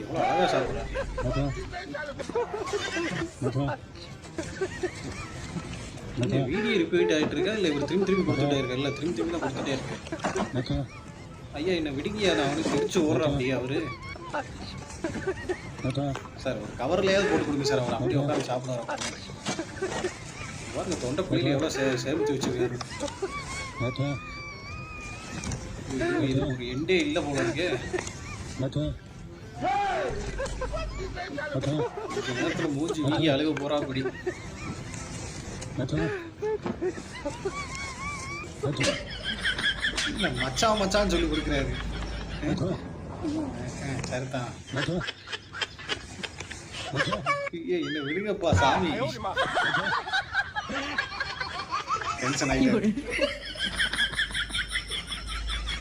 எவ்வளோ அழகாக சாப்பிட்றேன். வீடியோ ரிப்பீட் ஆகிட்டு இருக்கா இல்லை இவர் திரும்பி திரும்பி கொடுத்துட்டே இருக்கா? இல்லை திரும்பி திரும்பி தான் கொடுத்துட்டே இருக்கு. ஐயா என்ன விடுங்கியா? நான் அவனுக்கு திருச்சி ஓடுறான் அப்படியே அவரு. சார் ஒரு கவர்லையாவது போட்டு கொடுங்க சார். அவன் அப்படியே உட்காந்து சாப்பிடுவான். பாருங்க தொண்டை புள்ளியில் எவ்வளோ சேமித்து வச்சுருக்காரு. இது ஒரு எண்டே இல்லை போல இருக்கு. கொஞ்ச நேரத்தில் மூஞ்சி வீங்கி அழுக போறா அப்படி. இல்லை மச்சான் மச்சான்னு சொல்லி கொடுக்குறாரு. சரிதான். என்ன விடுங்கப்பா சாமி. டென்ஷன் ஆகிட்டு